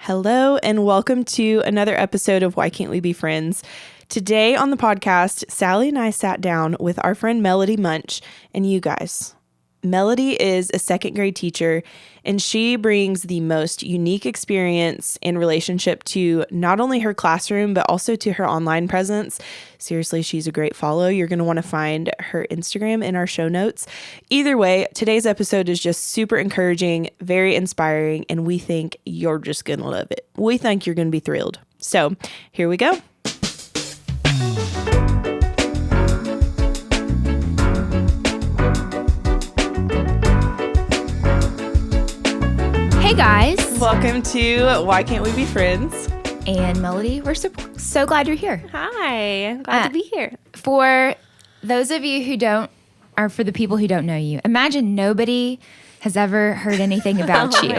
Hello, and welcome to another episode of Why Can't We Be Friends? Today on the podcast, Sallie and I sat down with our friend Melody Munch, and you guys. Melody is a second grade teacher, and she brings the most unique experience in relationship to not only her classroom, but also to her online presence. Seriously, she's a great follow. You're going to want to find her Instagram in our show notes. Either way, today's episode is just super encouraging, very inspiring, and we think you're just going to love it. We think you're going to be thrilled. So here we go. Hey guys. Welcome to Why Can't We Be Friends? And Melody, we're so glad you're here. Hi, glad to be here. For those of you who don't, or for the people who don't know you, imagine nobody has ever heard anything about you.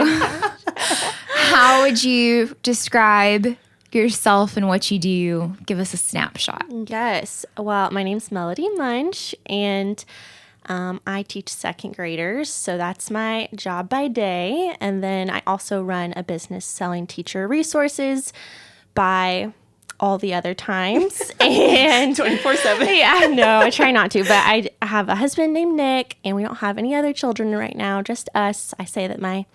How would you describe yourself and what you do? Give us a snapshot. Yes. Well, my name's Melody Munch, and I teach second graders, so that's my job by day. And then I also run a business selling teacher resources by all the other times. And 24/7. Yeah, no, I try not to. But I have a husband named Nick, and we don't have any other children right now, just us. I say that my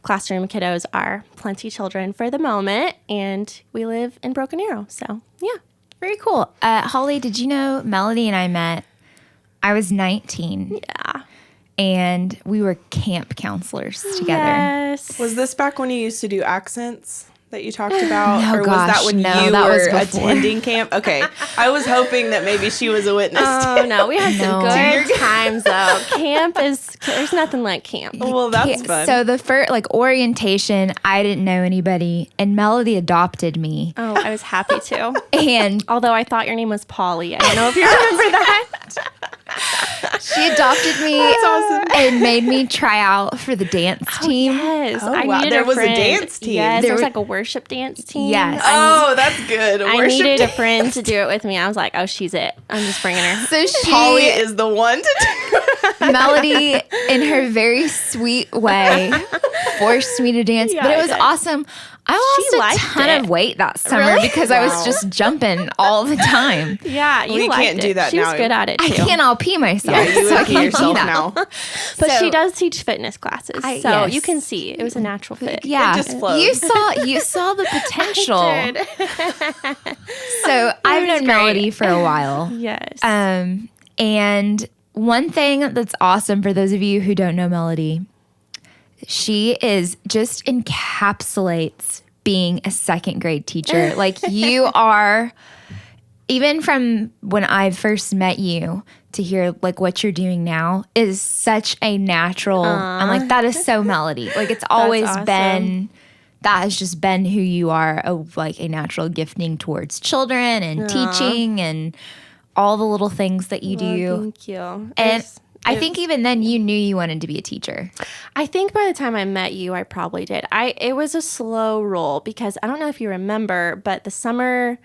classroom kiddos are plenty children for the moment, and we live in Broken Arrow. So, yeah. Very cool. Holly, did you know Melody and I met? I was 19. Yeah. And we were camp counselors together. Yes. Was this back when you used to do accents that you talked about? No, or was that when you was were before. attending camp? Okay. I was hoping that maybe she was a witness. Oh, no. We had some No. good times, though. There's nothing like camp. Well, that's fun. So the first, orientation, I didn't know anybody, and Melody adopted me. Oh, I was happy to. And Although I thought your name was Polly. I don't know if you remember that. she adopted me and made me try out for the dance team. Yes. Oh, I wow. needed There a was a friend. dance team. Yes, There there was was- like a worship dance team. Yes. Oh, that's good. I Worship needed a day. friend to do it with me. I was like, oh, she's it. I'm just bringing her. So Polly is the one to do. Melody, in her very sweet way, forced me to dance. Yeah, but it I was did. awesome. I She lost a liked ton it. of weight that summer Really? because I was Wow. just jumping all the time. Yeah, you We liked can't it. do that She was now. good at it, too. I can't all pee myself. Yeah, you so I would pee can't do yourself that. now. But So- she does teach fitness classes. I- So yes. you can see it was a natural fit. Yeah, just flows. you saw the potential. I did. So I've was known great. Melody for a while. Yes. And one thing that's awesome for those of you who don't know Melody, she just encapsulates being a second grade teacher. Like you are, even from when I first met you to hear like what you're doing now is such a natural. I'm like, that is so Melody. Like it's always awesome. been. That has just been who you are, a natural gifting towards children and teaching and all the little things that you do. Thank you. And I think even then you knew you wanted to be a teacher. I think by the time I met you, I probably did. It was a slow roll because I don't know if you remember, but the summer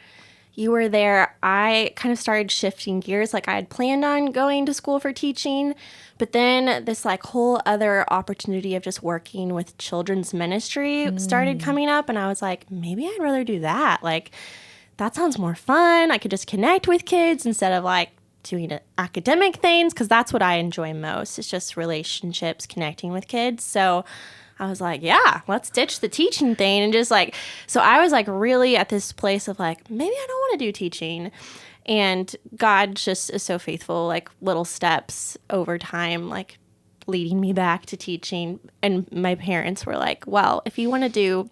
you were there, I kind of started shifting gears. Like I had planned on going to school for teaching, but then this whole other opportunity of just working with children's ministry started coming up, and I was like, maybe I'd rather do that. Like that sounds more fun. I could just connect with kids instead of doing academic things, because that's what I enjoy most. It's just relationships, connecting with kids. So I was like, yeah, let's ditch the teaching thing and just so I was really at this place of maybe I don't want to do teaching. And God just is so faithful, little steps over time, leading me back to teaching. And my parents were like, well, if you want to do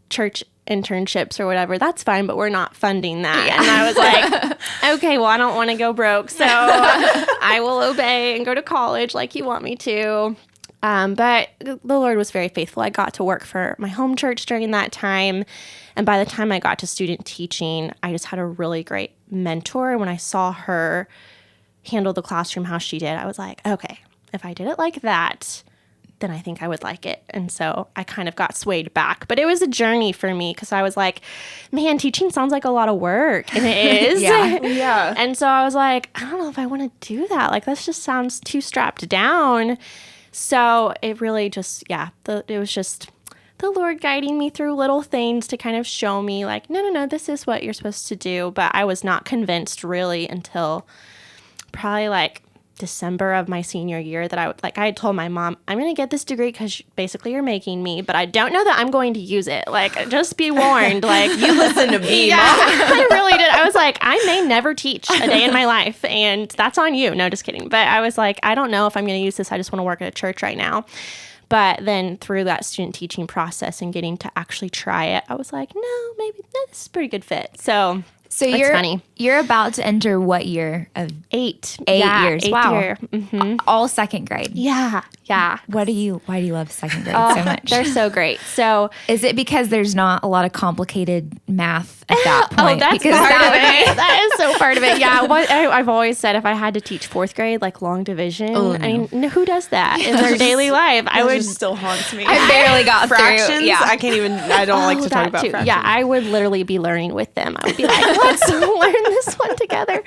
church internships or whatever, that's fine, but we're not funding that. Yeah. And I was like, okay, well, I don't want to go broke, so I will obey and go to college like you want me to. But the Lord was very faithful. I got to work for my home church during that time. And by the time I got to student teaching, I just had a really great mentor. When I saw her handle the classroom how she did, I was like, okay, if I did it like that, then I think I would like it. And so I kind of got swayed back. But it was a journey for me because I was like, man, teaching sounds like a lot of work. And it is. Yeah. And so I was like, I don't know if I want to do that. This just sounds too strapped down. So it really just, it was just the Lord guiding me through little things to kind of show me like, no, this is what you're supposed to do. But I was not convinced really until probably like December of my senior year that I had told my mom, I'm going to get this degree because basically you're making me, but I don't know that I'm going to use it. Like, just be warned. Like, you listen to me, yeah, Mom. I really did. I was like, I may never teach a day in my life, and that's on you. No, just kidding. But I was like, I don't know if I'm going to use this. I just want to work at a church right now. But then through that student teaching process and getting to actually try it, I was like, no, maybe this is a pretty good fit. So it's funny. You're about to enter what year of 8 years? Eighth Wow. year. Mm-hmm. All second grade. Yeah. Why do you love second grade so much? They're so great. So is it because there's not a lot of complicated math at that point? that's because part of it. That is so part of it. Yeah. I've always said if I had to teach 4th grade, like long division, I mean, who does that in their daily life? I would still haunts me. I barely got fractions. through. Yeah. I can't even. I don't like to talk about too. fractions. Yeah, I would literally be learning with them. I would be like, let's learn this one together.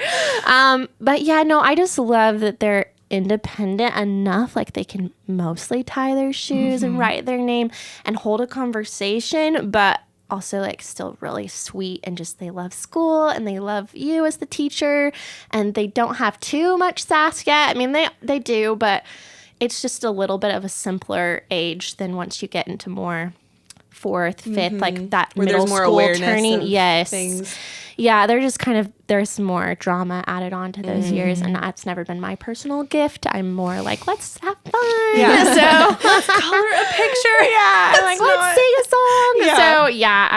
But yeah, no, I just love that they're independent enough, like they can mostly tie their shoes and write their name and hold a conversation, but also like still really sweet and just they love school and they love you as the teacher and they don't have too much sass yet. I mean, they do, but it's just a little bit of a simpler age than once you get into more 4th, 5th, like that where middle there's more school awareness turning. of Yes. things. Yeah, they're just kind of, there's more drama added on to those years, and that's never been my personal gift. I'm more like, let's have fun. Yeah. So Let's color a picture. Yeah. I'm like, let's sing a song. Yeah. So yeah,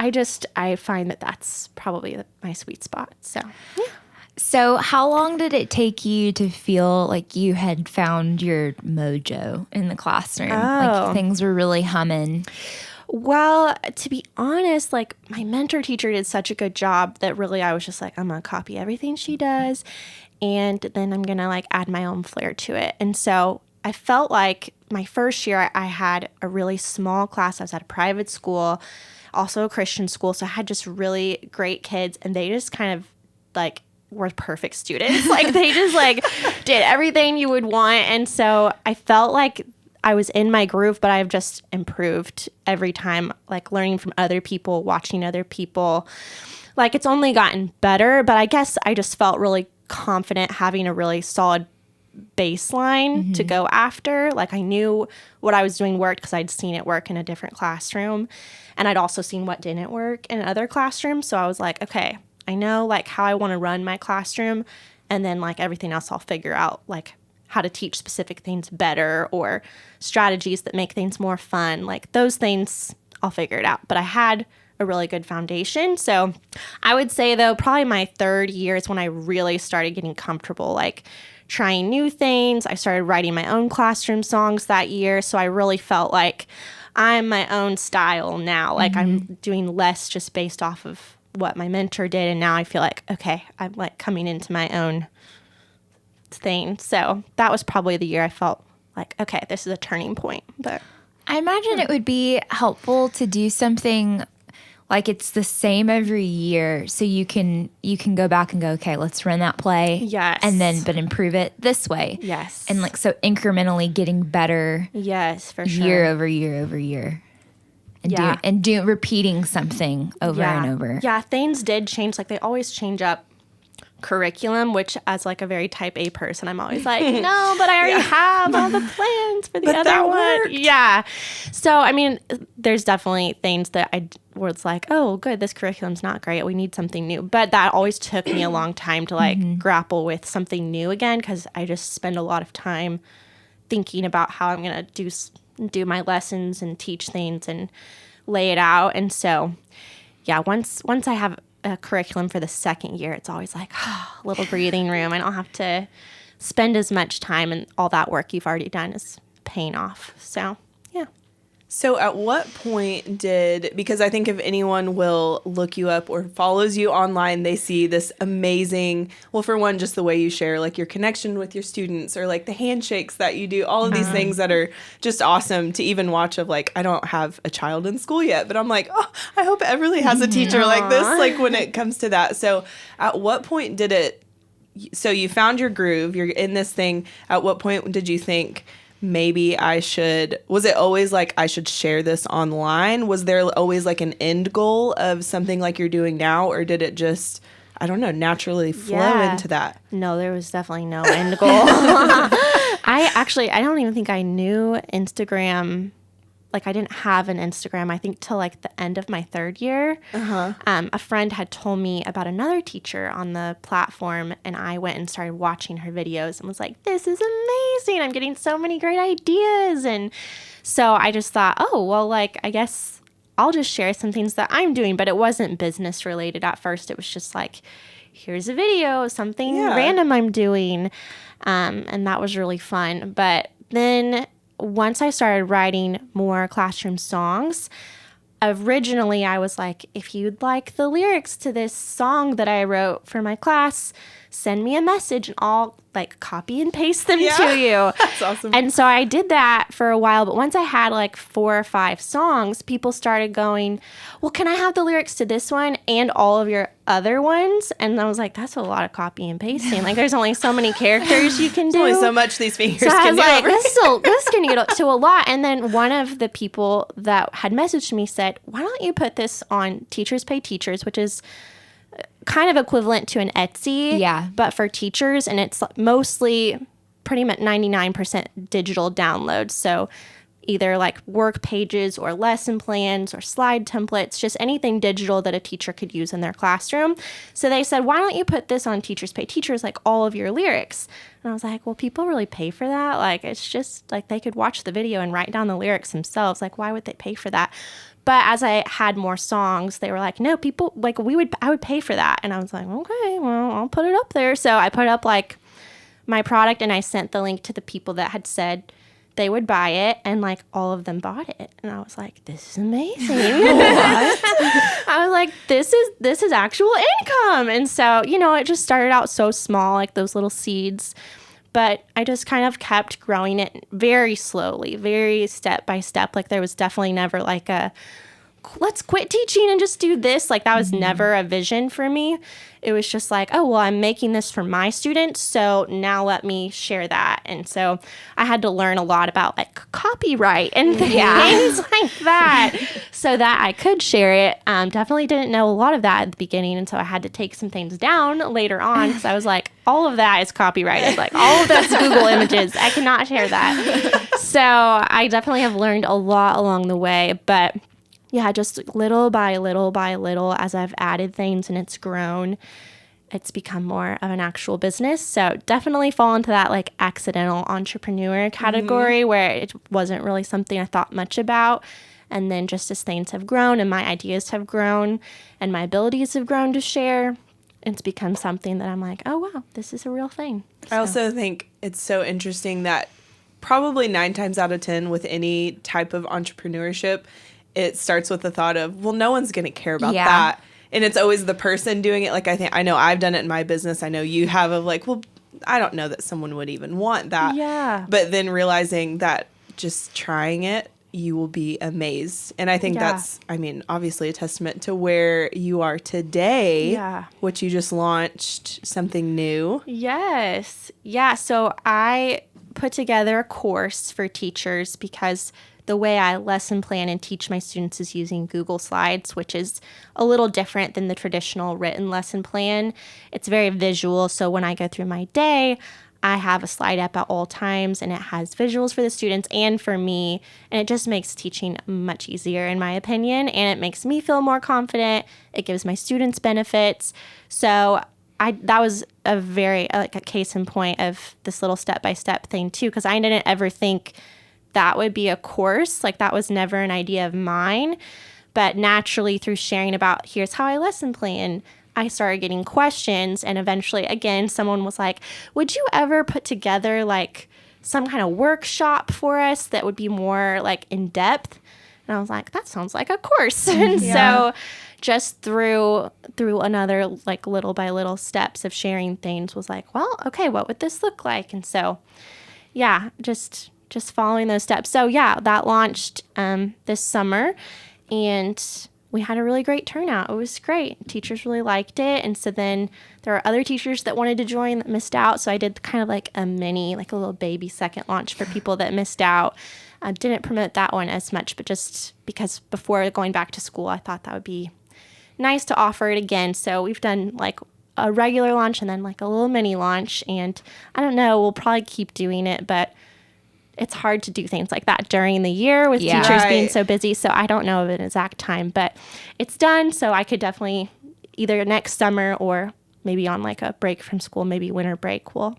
I find that that's probably my sweet spot. So yeah. So how long did it take you to feel like you had found your mojo in the classroom? Like things were really humming? Well, to be honest, like my mentor teacher did such a good job that really I was just like, I'm going to copy everything she does. And then I'm going to like add my own flair to it. And so I felt like my first year I had a really small class. I was at a private school, also a Christian school. So I had just really great kids and they just kind of like were perfect students. Like they just like did everything you would want. And so I felt like I was in my groove, but I've just improved every time, like learning from other people, watching other people. Like it's only gotten better, but I guess I just felt really confident having a really solid baseline to go after. Like I knew what I was doing worked because I'd seen it work in a different classroom. And I'd also seen what didn't work in other classrooms. So I was like, okay, I know like how I want to run my classroom. And then like everything else I'll figure out, like how to teach specific things better or strategies that make things more fun. Like those things, I'll figure it out. But I had a really good foundation. So I would say though, probably my 3rd year is when I really started getting comfortable, like trying new things. I started writing my own classroom songs that year. So I really felt like I'm my own style now. Like I'm doing less just based off of what my mentor did. And now I feel like, okay, I'm like coming into my own thing. So that was probably the year I felt like, okay, this is a turning point. But I imagine it would be helpful to do something like it's the same every year so you can go back and go, okay, let's run that play. Yes. And then but improve it this way. yes. And like so incrementally getting better yes, for sure. year over year over year. And Yeah. repeating something over and over. Yeah, things did change. Like they always change up curriculum, which as like a very type A person, I'm always like, no, but I already have all the plans for the But other that one. worked. Yeah. So, I mean, there's definitely things that where it's like, oh, good, this curriculum's not great. We need something new. But that always took me a long time to like grapple with something new again, because I just spend a lot of time thinking about how I'm going to do my lessons and teach things and lay it out. And so, yeah, once I have a curriculum for the 2nd year, it's always like, a little breathing room. I don't have to spend as much time, and all that work you've already done is paying off. So, yeah. So at what point because I think if anyone will look you up or follows you online, they see this amazing, well, for one, just the way you share, like your connection with your students or like the handshakes that you do, all of these things that are just awesome to even watch of like, I don't have a child in school yet, but I'm like, oh, I hope Everly has a teacher like this, like when it comes to that. So at what point so you found your groove, you're in this thing. At what point did you think, maybe was it always like I should share this online? Was there always like an end goal of something like you're doing now, or did it just, I don't know, naturally flow into that? No, there was definitely no end goal. I don't even think I knew Instagram. Like, I didn't have an Instagram, I think, till like the end of my third year. A friend had told me about another teacher on the platform, and I went and started watching her videos and was like, this is amazing. I'm getting so many great ideas. And so I just thought, oh, well, like, I guess I'll just share some things that I'm doing. But it wasn't business related at first. It was just like, here's a video, something random I'm doing. And that was really fun. But then once I started writing more classroom songs, originally I was like, if you'd like the lyrics to this song that I wrote for my class, send me a message and I'll like copy and paste them to you. That's awesome. And so I did that for a while. But once I had like 4 or 5 songs, people started going, well, can I have the lyrics to this one and all of your other ones? And I was like, that's a lot of copy and pasting. Like, there's only so many characters you can do. Only so much these fingers so can do. I was like, this can get to a lot. And then one of the people that had messaged me said, why don't you put this on Teachers Pay Teachers, which is kind of equivalent to an Etsy, but for teachers. And it's mostly pretty much 99% digital downloads. So either like work pages or lesson plans or slide templates, just anything digital that a teacher could use in their classroom. So they said, why don't you put this on Teachers Pay Teachers, like all of your lyrics? And I was like, well, people really pay for that? Like, it's just like they could watch the video and write down the lyrics themselves. Like, why would they pay for that? But as I had more songs, they were like, no, people, like, I would pay for that. And I was like, okay, well, I'll put it up there. So I put up like my product and I sent the link to the people that had said they would buy it, and like all of them bought it. And I was like, this is amazing. I was like, this is actual income. And so, you know, it just started out so small, like those little seeds. But I just kind of kept growing it very slowly, very step by step. Like, there was definitely never like a, let's quit teaching and just do this. Like, that was never a vision for me. It was just like, oh, well, I'm making this for my students, so now let me share that. And so I had to learn a lot about like copyright and things like that so that I could share it. Definitely didn't know a lot of that at the beginning, and so I had to take some things down later on because I was like, all of that is copyrighted. Like, all of that's Google images. I cannot share that. So I definitely have learned a lot along the way, but yeah, just little by little by little, as I've added things and it's grown, it's become more of an actual business. So definitely fall into that like accidental entrepreneur category where it wasn't really something I thought much about. And then just as things have grown and my ideas have grown and my abilities have grown to share, it's become something that I'm like, oh, wow, this is a real thing. I also think it's so interesting that probably 9 times out of 10 with any type of entrepreneurship, it starts with the thought of, well, no one's going to care about that. And it's always the person doing it. Like, I know I've done it in my business. I know you have, of like, well, I don't know that someone would even want that. Yeah. But then realizing that just trying it, you will be amazed. And I think that's, I mean, obviously a testament to where you are today. Yeah. Which you just launched something new. Yes. Yeah. So I put together a course for teachers because the way I lesson plan and teach my students is using Google Slides, which is a little different than the traditional written lesson plan. It's very visual. So when I go through my day, I have a slide up at all times, and it has visuals for the students and for me. And it just makes teaching much easier, in my opinion. And it makes me feel more confident. It gives my students benefits. So that was a very, like, a case in point of this little step-by-step thing, too, because I didn't ever think that would be a course. Like, that was never an idea of mine. But naturally, through sharing about here's how I lesson plan, I started getting questions. And eventually, again, someone was like, would you ever put together like some kind of workshop for us that would be more like in depth? And I was like, that sounds like a course. And so just through another like little by little steps of sharing things was like, well, okay, what would this look like? And so, yeah, just following those steps. So yeah, that launched this summer, and we had a really great turnout. It was great. Teachers really liked it. And so then there were other teachers that wanted to join that missed out. So I did kind of like a mini, like a little baby second launch for people that missed out. I didn't promote that one as much, but just because before going back to school, I thought that would be nice to offer it again. So we've done like a regular launch and then like a little mini launch. And I don't know, we'll probably keep doing it, but it's hard to do things like that during the year with teachers being so busy. So I don't know of an exact time, but it's done. So I could definitely either next summer or maybe on like a break from school, maybe winter break, we'll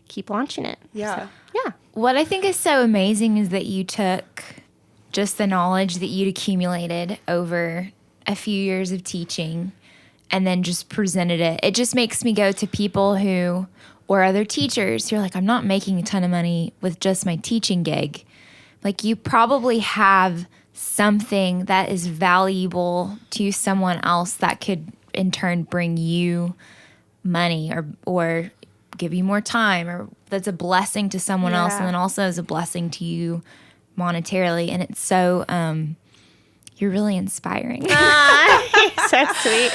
keep launching it. Yeah. So, yeah. What I think is so amazing is that you took just the knowledge that you'd accumulated over a few years of teaching and then just presented it. It just makes me go to people who, or other teachers who are like, I'm not making a ton of money with just my teaching gig. Like, you probably have something that is valuable to someone else that could in turn bring you money or give you more time, or that's a blessing to someone else and then also is a blessing to you monetarily. And it's so you're really inspiring. So sweet.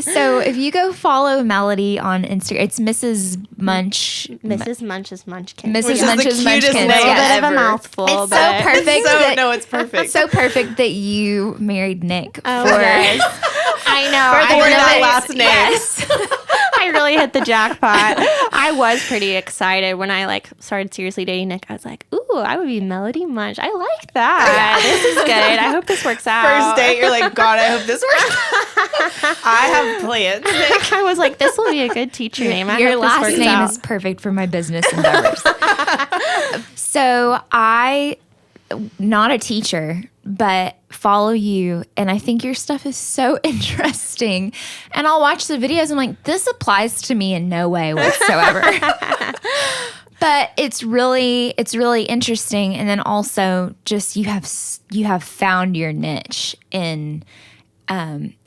So if you go follow Melody on Instagram, it's Mrs. Munch. Mrs. Munch's Munchkin. Mrs. Which is Munch's the cutest Munchkin. name A little bit of ever. a mouthful. It's but so perfect. It's perfect. So perfect that you married Nick for yes. I know. For I that really- last name. Yes. I really hit the jackpot. I was pretty excited when I like started seriously dating Nick. I was like, ooh, I would be Melody Munch. I like that. This is good. I hope this works out. First date, you're like, God, I hope this works. I have plans. I was like, this will be a good teacher name. I Your hope this last works name out. is perfect for my business endeavors. So I, not a teacher, but follow you, and I think your stuff is so interesting. And I'll watch the videos. I'm like, this applies to me in no way whatsoever. But it's really interesting. And then also, just you have found your niche in.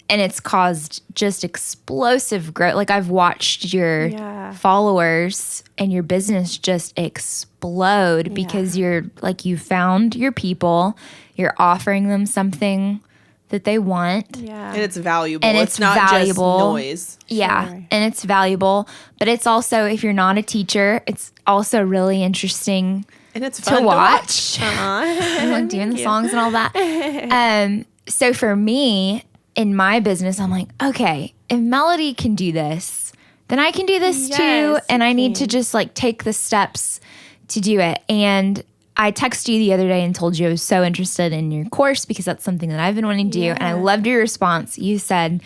And it's caused just explosive growth. Like, I've watched your followers and your business just explode because you're like, you found your people, you're offering them something that they want. Yeah. And it's valuable. And it's it's not valuable. just noise. Yeah. Sure. And it's valuable. But it's also, if you're not a teacher, it's also really interesting And it's fun to watch. Uh-huh. Like doing the songs and all that. So for me, in my business, I'm like, okay, if Melody can do this, then I can do this too. Yes, And you I need to can. just like take the steps to do it. And I texted you the other day and told you I was so interested in your course because that's something that I've been wanting to do. And I loved your response. You said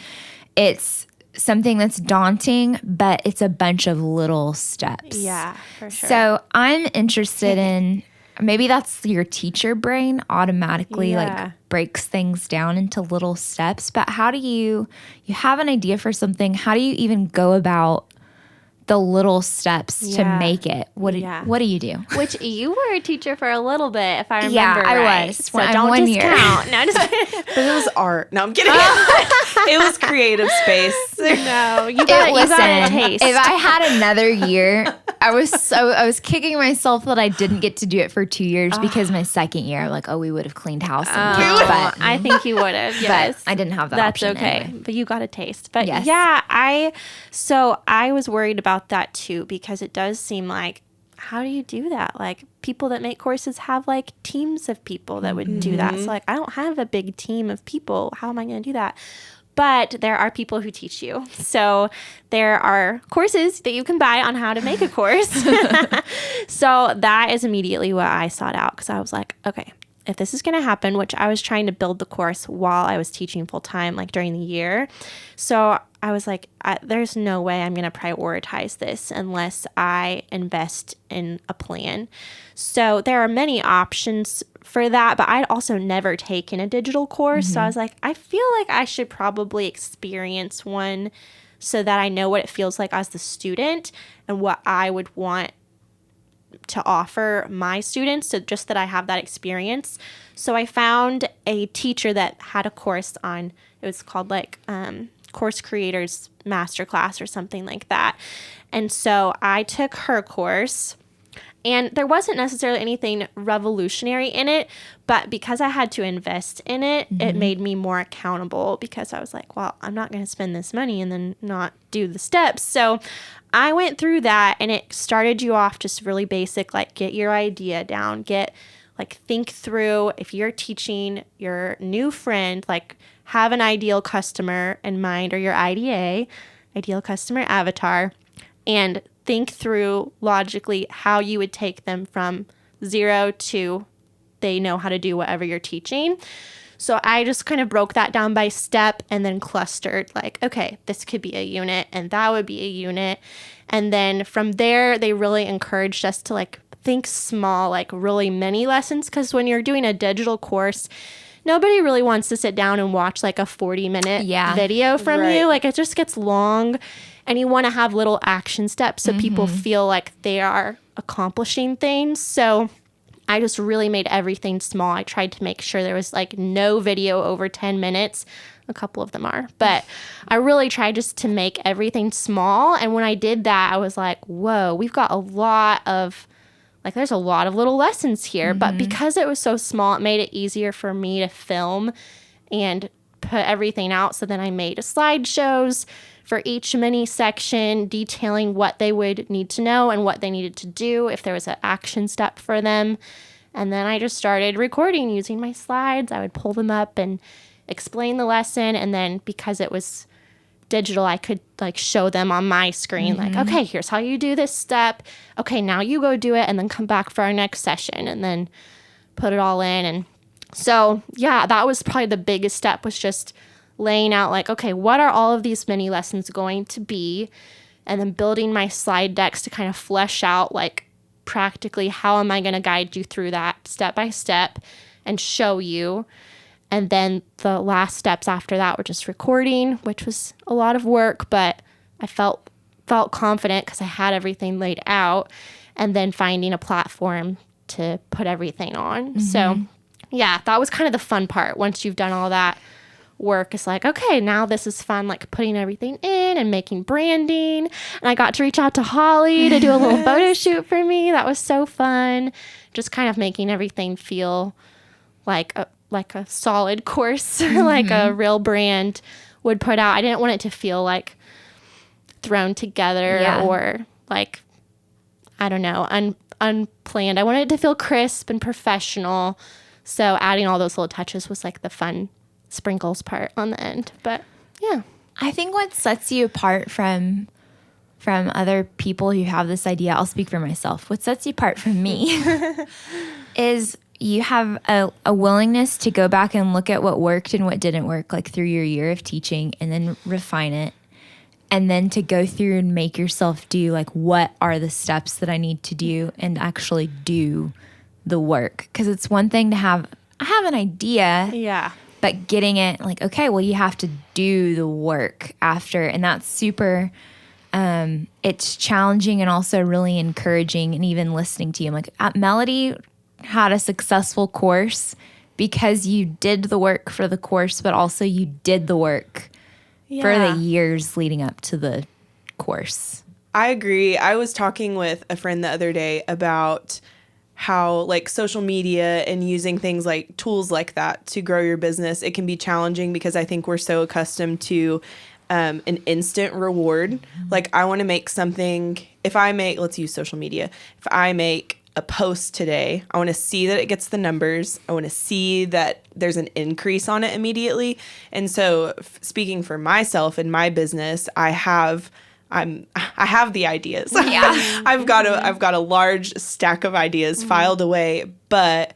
it's something that's daunting, but it's a bunch of little steps. Yeah, for sure. So I'm interested in, maybe that's your teacher brain automatically like breaks things down into little steps. But how do you have an idea for something? How do you even go about the little steps to make it? What do you do? Which you were a teacher for a little bit, if I remember Yeah, I right. was. So I'm don't 1 year. discount. No, just But it was art. No, I'm kidding. It was creative space. no. You got a taste. If I had another year, I was kicking myself that I didn't get to do it for 2 years because my second year, I'm like, oh, we would have cleaned house and kicked butt. I think you would have. Yes, But I didn't have that That's option okay. anyway. But you got a taste. But Yes. yeah, I was worried about that too, because it does seem like, how do you do that? Like, people that make courses have like teams of people that would do that. So like, I don't have a big team of people. How am I going to do that? But there are people who teach you. So there are courses that you can buy on how to make a course. So that is immediately what I sought out, because I was like, okay, if this is going to happen, which I was trying to build the course while I was teaching full time, like during the year. So I was like, there's no way I'm going to prioritize this unless I invest in a plan. So there are many options for that, but I'd also never taken a digital course. So I was like, I feel like I should probably experience one so that I know what it feels like as the student and what I would want to offer my students, so just that I have that experience. So I found a teacher that had a course on, it was called like Course Creators Masterclass or something like that. And so I took her course, And there wasn't necessarily anything revolutionary in it, but because I had to invest in it, it made me more accountable because I was like, well, I'm not going to spend this money and then not do the steps. So I went through that, and it started you off just really basic, like get your idea down, think through if you're teaching your new friend, like have an ideal customer in mind, or your IDA, ideal customer avatar, and think through logically how you would take them from 0 to they know how to do whatever you're teaching. So I just kind of broke that down by step and then clustered, like, okay, this could be a unit and that would be a unit. And then from there, they really encouraged us to like think small, like really mini lessons. Because when you're doing a digital course, nobody really wants to sit down and watch like a 40-minute video from you. Like it just gets long, and you want to have little action steps so people feel like they are accomplishing things. So I just really made everything small. I tried to make sure there was like no video over 10 minutes. A couple of them are, but I really tried just to make everything small. And when I did that, I was like, whoa, we've got there's a lot of little lessons here. But because it was so small, it made it easier for me to film and put everything out. So then I made slideshows for each mini section detailing what they would need to know and what they needed to do if there was an action step for them. And then I just started recording using my slides. I would pull them up and explain the lesson. And then because it was digital, I could like show them on my screen, like, okay, here's how you do this step. Okay, now you go do it and then come back for our next session, and then put it all in. And so, yeah, that was probably the biggest step, was just laying out like, okay, what are all of these mini lessons going to be? And then building my slide decks to kind of flesh out like practically how am I going to guide you through that step by step and show you. And then the last steps after that were just recording, which was a lot of work, but I felt confident because I had everything laid out, and then finding a platform to put everything on. So yeah, that was kind of the fun part. Once you've done all that work, it's like, okay, now this is fun, like putting everything in and making branding. And I got to reach out to Holly to do a little photo shoot for me. That was so fun. Just kind of making everything feel like a solid course, like a real brand would put out. I didn't want it to feel like thrown together or like, I don't know, unplanned. I wanted it to feel crisp and professional. So adding all those little touches was like the fun sprinkles part on the end. But yeah, I think what sets you apart from other people who have this idea, I'll speak for myself, what sets you apart from me is you have a willingness to go back and look at what worked and what didn't work, like through your year of teaching, and then refine it, and then to go through and make yourself do like, what are the steps that I need to do, and actually do the work. Because it's one thing to I have an idea, but getting it like, okay, well, you have to do the work after. And that's super, it's challenging and also really encouraging, and even listening to you. I'm like, Melody had a successful course because you did the work for the course, but also you did the work for the years leading up to the course. I agree. I was talking with a friend the other day about how like social media and using things like tools like that to grow your business, it can be challenging because I think we're so accustomed to an instant reward. Like I want to make something, let's use social media. If I make a post today, I want to see that it gets the numbers. I want to see that there's an increase on it immediately. And so speaking for myself in my business, I have the ideas. Yeah. I've got a large stack of ideas filed away, and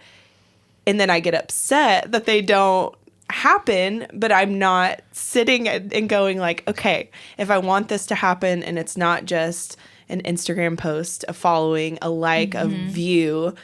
then I get upset that they don't happen, but I'm not sitting and going like, okay, if I want this to happen and it's not just an Instagram post, a following, a like, a view,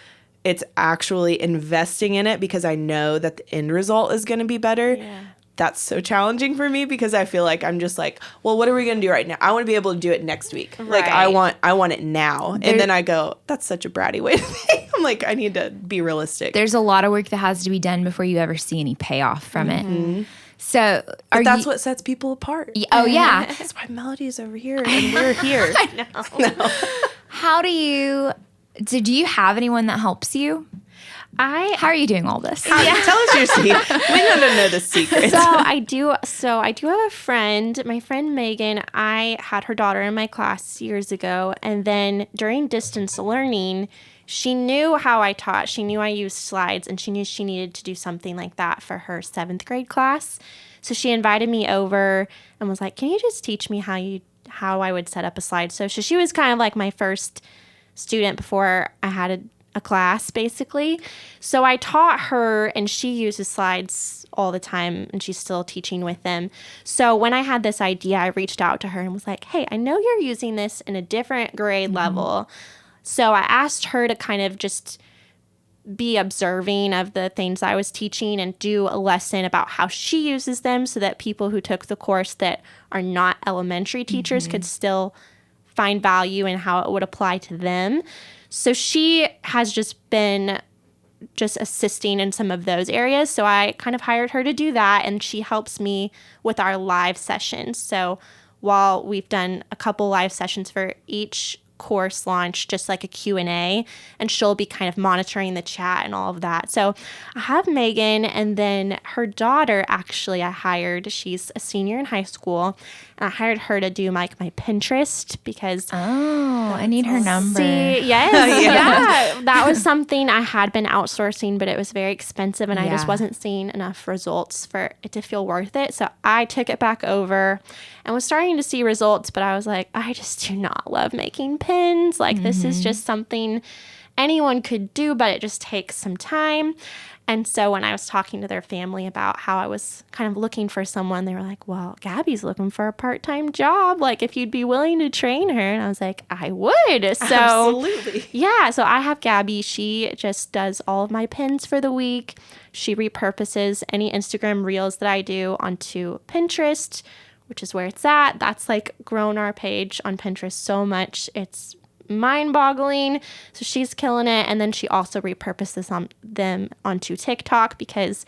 it's actually investing in it because I know that the end result is going to be better. Yeah. That's so challenging for me because I feel like I'm just like, well, what are we going to do right now? I want to be able to do it next week. Right. Like I want it now. And then I go, that's such a bratty way to think. I'm like, I need to be realistic. There's a lot of work that has to be done before you ever see any payoff from it. So that's what sets people apart. Oh yeah. That's why Melody's over here and we're here. I know. No. How do you So do you have anyone that helps you? How are you doing all this? Tell us your secret. We don't know the secret. So I do have a friend, my friend Megan. I had her daughter in my class years ago, and then during distance learning, she knew how I taught. She knew I used slides, and she knew she needed to do something like that for her 7th grade class. So she invited me over and was like, "Can you just teach me how I would set up a slide?" So she was kind of like my first student before I had a class, basically. So I taught her, and she uses slides all the time, and she's still teaching with them. So when I had this idea, I reached out to her and was like, "Hey, I know you're using this in a different grade level." So I asked her to kind of just be observing of the things I was teaching and do a lesson about how she uses them so that people who took the course that are not elementary teachers could still find value in how it would apply to them. So she has just been assisting in some of those areas. So I kind of hired her to do that, and she helps me with our live sessions. So while we've done a couple live sessions for each course launch, just like a Q&A, and she'll be kind of monitoring the chat and all of that. So I have Megan, and then her daughter, actually, I hired. She's a senior in high school, and I hired her to do my Pinterest because I need her number. Yeah, that was something I had been outsourcing, but it was very expensive, and I just wasn't seeing enough results for it to feel worth it. So I took it back over and was starting to see results, but I was like, I just do not love making pins. Like, this is just something anyone could do, but it just takes some time. And so when I was talking to their family about how I was kind of looking for someone, they were like, "Well, Gabby's looking for a part-time job. Like, if you'd be willing to train her." And I was like, "I would." So absolutely. Yeah. So I have Gabby. She just does all of my pins for the week. She repurposes any Instagram reels that I do onto Pinterest, which is where it's at. That's like grown our page on Pinterest so much. It's mind-boggling. So she's killing it. And then she also repurposes them onto TikTok because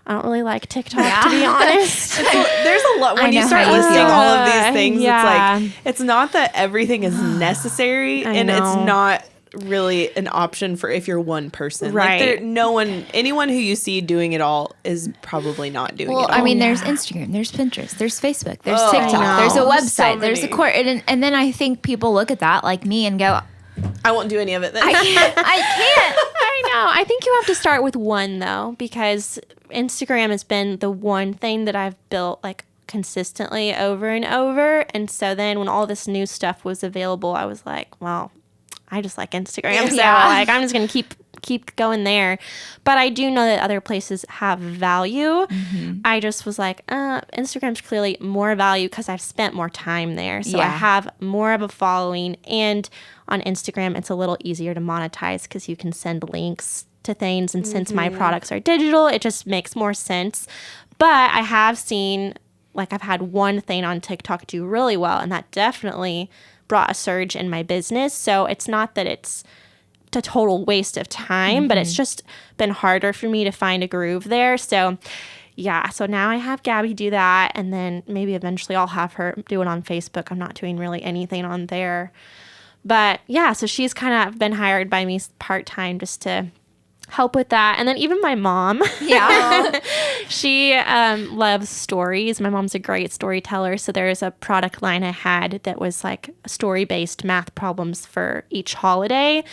I don't really like TikTok, to be honest. There's a lot. When you start listing all of these things, it's like, it's not that everything is necessary, and it's not really an option for if you're one person. Right. Like anyone who you see doing it all is probably not doing it all. I mean, there's Instagram, there's Pinterest, there's Facebook, there's TikTok, there's a website, there's a course. And then I think people look at that like me and go, I won't do any of it then. I can't. I know. I think you have to start with one, though, because Instagram has been the one thing that I've built like consistently over and over. And so then when all this new stuff was available, I was like, well, I just like Instagram. So like, I'm just going to keep going there. But I do know that other places have value. I just was like, Instagram's clearly more value because I've spent more time there. So I have more of a following. And on Instagram, it's a little easier to monetize because you can send links to things. And since my products are digital, it just makes more sense. But I have seen, like, I've had one thing on TikTok do really well, and that definitely brought a surge in my business. So it's not that it's a total waste of time, but it's just been harder for me to find a groove there. So yeah, so now I have Gabby do that, and then maybe eventually I'll have her do it on Facebook. I'm not doing really anything on there. But yeah, so she's kind of been hired by me part-time just to help with that. And then even my mom. Yeah. She loves stories. My mom's a great storyteller. So there's a product line I had that was like story-based math problems for each holiday.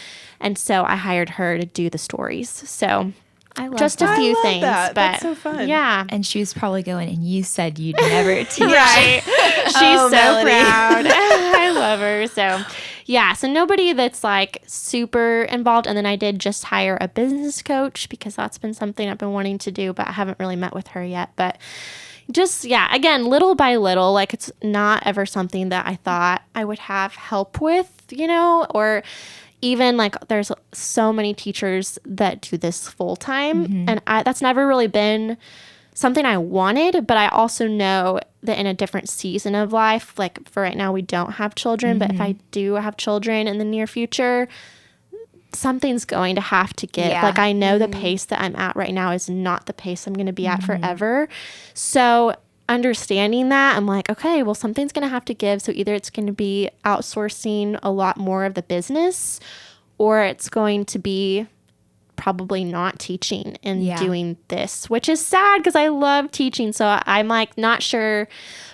And so I hired her to do the stories. So I love just that. a few I love things. that. But That's so fun. Yeah. And she was probably going, and you said you'd never teach. Right. She's so Melody. proud. I love her. So yeah, so nobody that's like super involved. And then I did just hire a business coach because that's been something I've been wanting to do, but I haven't really met with her yet. But just, yeah, again, little by little, like it's not ever something that I thought I would have help with, you know, or even like there's so many teachers that do this full time. And that's never really been something I wanted, but I also know that in a different season of life, like for right now, we don't have children, but if I do have children in the near future, something's going to have to give. Yeah. Like I know the pace that I'm at right now is not the pace I'm going to be at forever. So understanding that, I'm like, okay, well, something's going to have to give. So either it's going to be outsourcing a lot more of the business, or it's going to be probably not teaching and doing this, which is sad because I love teaching. So I'm like not sure,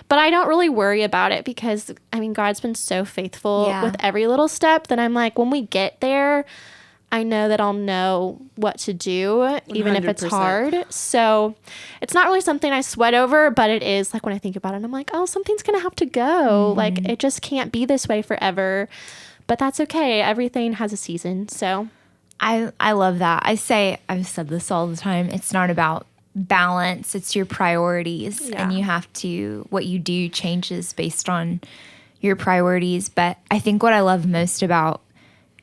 but I don't really worry about it because I mean, God's been so faithful with every little step that I'm like, when we get there, I know that I'll know what to do, even 100%. If it's hard. So it's not really something I sweat over, but it is like when I think about it, I'm like, oh, something's going to have to go. Like it just can't be this way forever, but that's okay. Everything has a season. So I love that. I've said this all the time. It's not about balance. It's your priorities, and you have to, what you do changes based on your priorities. But I think what I love most about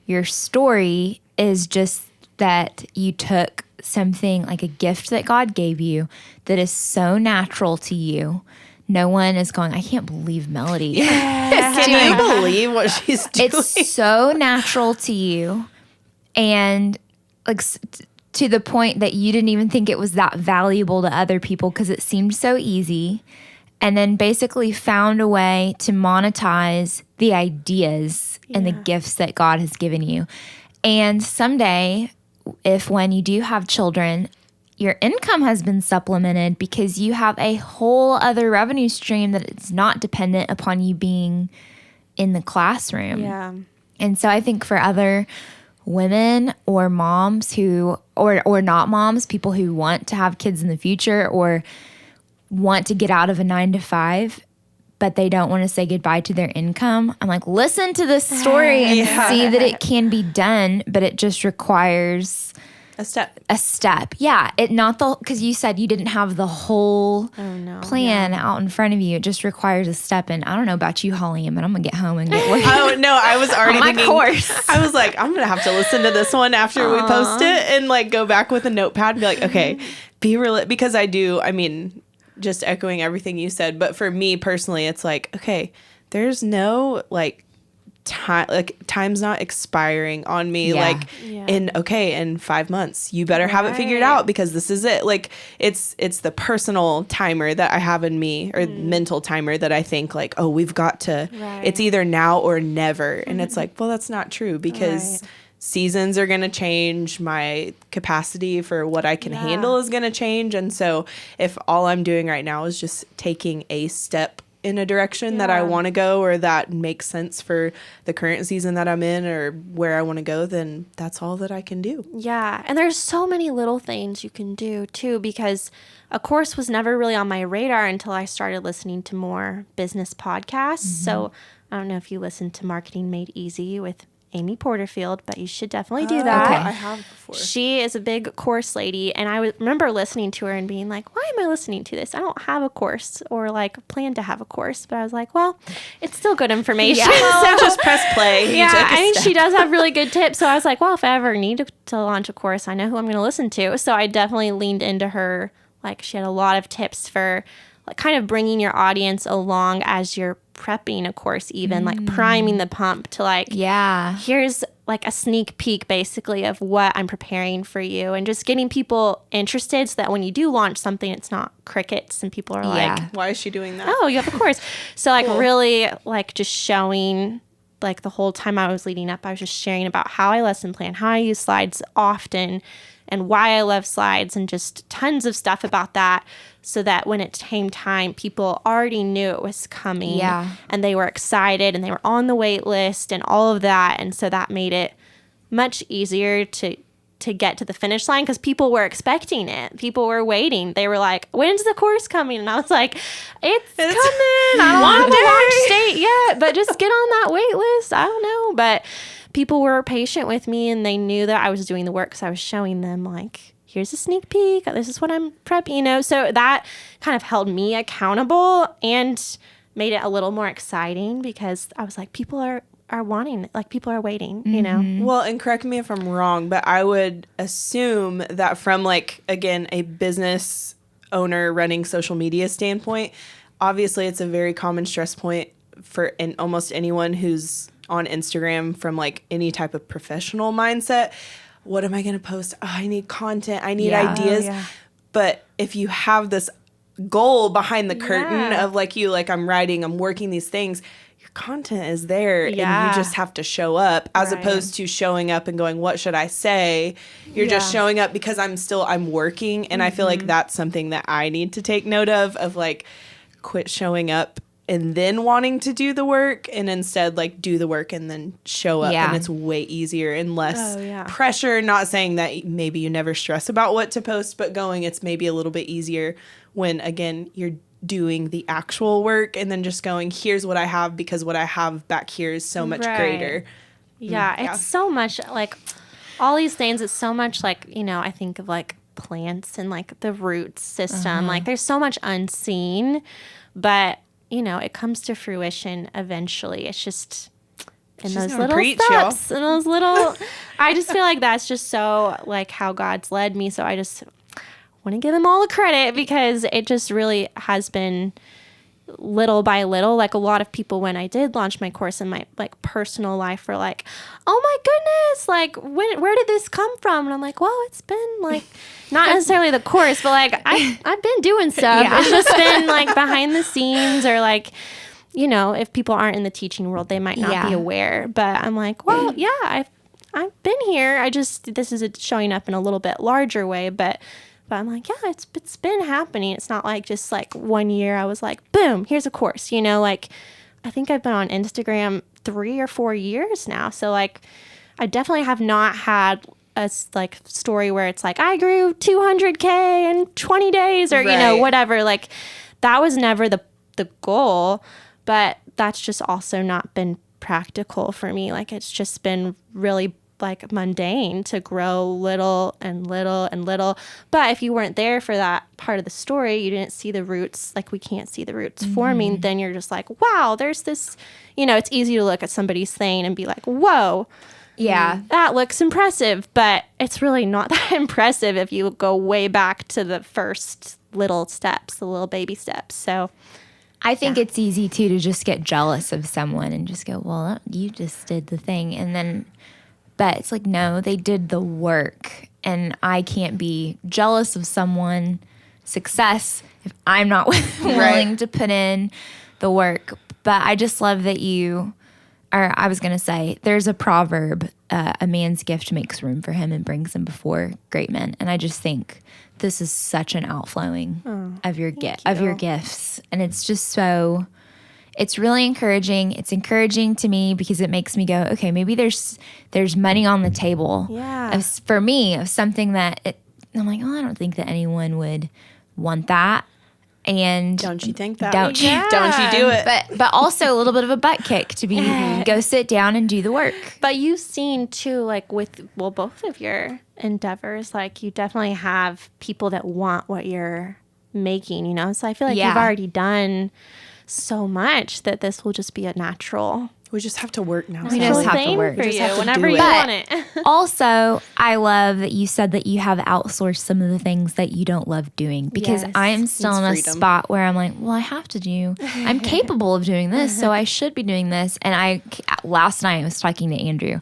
your story is just that you took something like a gift that God gave you that is so natural to you. No one is going, I can't believe Melody. Can you believe what she's doing? It's so natural to you. And like to the point that you didn't even think it was that valuable to other people because it seemed so easy. And then basically found a way to monetize the ideas and the gifts that God has given you. And someday, when you do have children, your income has been supplemented because you have a whole other revenue stream that is not dependent upon you being in the classroom. Yeah. And so I think for other women or moms who, or not moms, people who want to have kids in the future or want to get out of a 9-to-5, but they don't want to say goodbye to their income. I'm like, listen to this story and see that it can be done, but it just requires a step. Yeah. Because you said you didn't have the whole plan out in front of you. It just requires a step. And I don't know about you, Holly, but I'm going to get home and get working. Oh, no, I was already thinking. Course. I was like, I'm going to have to listen to this one after we post it and like go back with a notepad and be like, okay, be real. Because just echoing everything you said. But for me personally, it's like, okay, there's no like time, like time's not expiring on me. In 5 months, you better have it figured out because this is it. Like it's the personal timer that I have in me or mental timer that I think like, oh, we've got to, it's either now or never. And it's like, well, that's not true because seasons are going to change. My capacity for what I can handle is going to change. And so if all I'm doing right now is just taking a step in a direction that I want to go or that makes sense for the current season that I'm in or where I want to go, then that's all that I can do. Yeah. And there's so many little things you can do too, because a course was never really on my radar until I started listening to more business podcasts. So I don't know if you listen to Marketing Made Easy with Amy Porterfield, but you should definitely do that. Okay. I have before. She is a big course lady, and I remember listening to her and being like, why am I listening to this? I don't have a course or like plan to have a course, but I was like, well, it's still good information. So just press play. She does have really good tips. So I was like, well, if I ever need to launch a course, I know who I'm going to listen to. So I definitely leaned into her. Like she had a lot of tips for like kind of bringing your audience along as you're prepping a course, even like priming the pump to like, here's like a sneak peek basically of what I'm preparing for you and just getting people interested so that when you do launch something, it's not crickets and people are like, why is she doing that? Oh, you have a course. So like really like just showing like the whole time I was leading up, I was just sharing about how I lesson plan, how I use slides often and why I love slides and just tons of stuff about that so that when it came time, people already knew it was coming and they were excited and they were on the wait list and all of that. And so that made it much easier to get to the finish line because people were expecting it. People were waiting. They were like, when's the course coming? And I was like, it's coming. I don't have a launch date yet, but just get on that wait list. I don't know. But people were patient with me and they knew that I was doing the work because I was showing them like, here's a sneak peek. This is what I'm prepping, So that kind of held me accountable and made it a little more exciting because I was like, people are wanting, like people are waiting, Well, and correct me if I'm wrong, but I would assume that from like, again, a business owner running social media standpoint, obviously it's a very common stress point for almost anyone who's on Instagram from like any type of professional mindset. What am I going to post? Oh, I need content. I need ideas. But if you have this goal behind the curtain of like I'm writing, I'm working these things, your content is there and Yeah. you just have to show up, as Right. opposed to showing up and going, what should I say? You're just showing up because I'm working. And I feel like that's something that I need to take note of like, quit showing up and then wanting to do the work, and instead like do the work and then show up. Yeah. And it's way easier and less Oh, yeah. pressure. Not saying that maybe you never stress about what to post, but it's maybe a little bit easier when, again, you're doing the actual work and then just going, here's what I have, because what I have back here is so much Right. greater. Yeah, it's so much like all these things. It's so much like, I think of like plants and like the root system. Like there's so much unseen, but it comes to fruition eventually. It's just in She's those gonna little preach, steps, in those little. I just feel like that's just so like how God's led me. So I just want to give him all the credit, because it just really has been little by little. Like a lot of people, when I did launch my course in my like personal life, were like, oh my goodness, like where did this come from? And I'm like, well, it's been like not necessarily the course, but like I've been doing stuff. It's just been like behind the scenes, or like, if people aren't in the teaching world, they might not be aware. But I'm like, well, yeah, I've been here. This is showing up in a little bit larger way, but I'm like, yeah, it's been happening. It's not like just like 1 year I was like, boom, here's a course. Like I think I've been on Instagram 3 or 4 years now. So like I definitely have not had a like story where it's like I grew 200K in 20 days or, whatever. Like that was never the goal, but that's just also not been practical for me. Like it's just been really like mundane to grow little and little and little. But if you weren't there for that part of the story, you didn't see the roots, like we can't see the roots forming, then you're just like, wow, there's this, it's easy to look at somebody's thing and be like, whoa, that looks impressive, but it's really not that impressive if you go way back to the first little steps, the little baby steps. So I think it's easy too to just get jealous of someone and just go, well, you just did the thing. And then, but it's like, no, they did the work, and I can't be jealous of someone's success if I'm not willing to put in the work. But I just love that I was going to say, there's a proverb, a man's gift makes room for him and brings him before great men. And I just think this is such an outflowing of your gifts. And it's just so, it's really encouraging. It's encouraging to me because it makes me go, okay, maybe there's money on the table. Yeah. For me, of something that I'm like, oh, I don't think that anyone would want that. And Don't you think that? Don't you? Don't you do it? But also a little bit of a butt kick to be go sit down and do the work. But you've seen too, like with both of your endeavors, like you definitely have people that want what you're making, So I feel like you've already done so much that this will just be a natural. We just have to work now. We just have to work. For We just you have to whenever do you it. want it. Also, I love that you said that you have outsourced some of the things that you don't love doing, because Yes. I am still It's in a freedom. spot where I'm like, well, I have to I'm capable of doing this, so I should be doing this. And last night I was talking to Andrew. I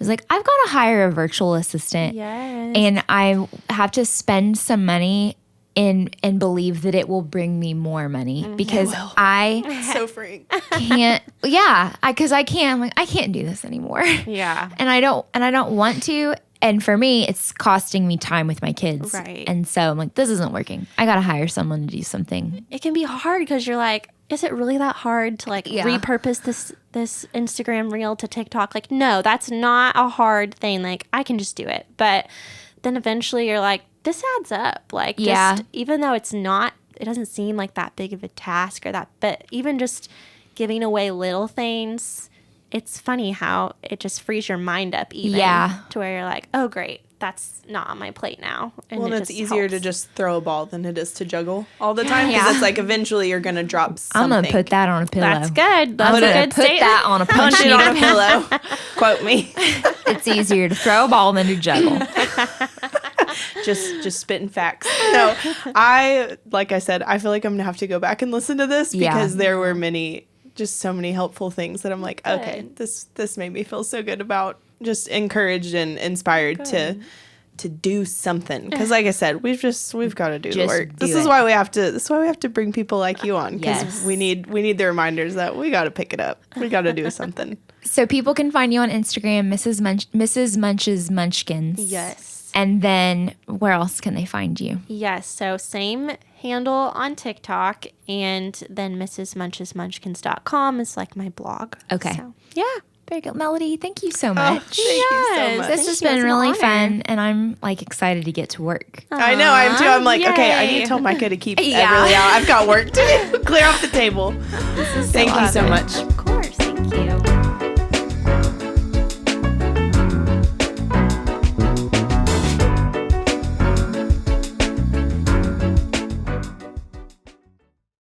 was like, I've got to hire a virtual assistant. Yes. And I have to spend some money and believe that it will bring me more money, because I So freeing. can't. Because I can't. I'm like, I can't do this anymore. Yeah. And I don't want to. And for me, it's costing me time with my kids. Right. And so I'm like, this isn't working. I got to hire someone to do something. It can be hard because you're like, is it really that hard to like repurpose this Instagram reel to TikTok? Like, no, that's not a hard thing. Like, I can just do it. But then eventually you're like, this adds up. Like, just, even though it doesn't seem like that big of a task but even just giving away little things, it's funny how it just frees your mind up even to where you're like, oh, great. That's not on my plate now. And it's just easier to helps. just throw a ball than it is to juggle all the time. Because it's like eventually you're going to drop something. I'm going to put that on a pillow. That's good. That's I'm a going good to put statement. that on a punch Punch it on a needle. pillow. Quote me. It's easier to throw a ball than to juggle. just spitting facts. No, like I said, I feel like I'm going to have to go back and listen to this because there were just so many helpful things that I'm like, okay, this made me feel so good about, just encouraged and inspired to do something. Because like I said, we've got to do the Just work. do This is it. why we have to bring people like you on. Because Yes. we need the reminders that we got to pick it up. We got to do something. So people can find you on Instagram, Mrs. Munch's Munchkins. Yes. And then where else can they find you? Yes. So same handle on TikTok, and then mrsmunchesmunchkins.com is like my blog. Okay. So, yeah. Very good. Melody, thank you so much. Thank you so Yes. much. This Thank has you. been It's an really honor. fun, and I'm like excited to get to work. I know, I am too. I'm like, okay, I need Yay. to tell Micah to keep Yeah. Everly out. I've got work to do. Clear off the table. Thank you so awesome. much.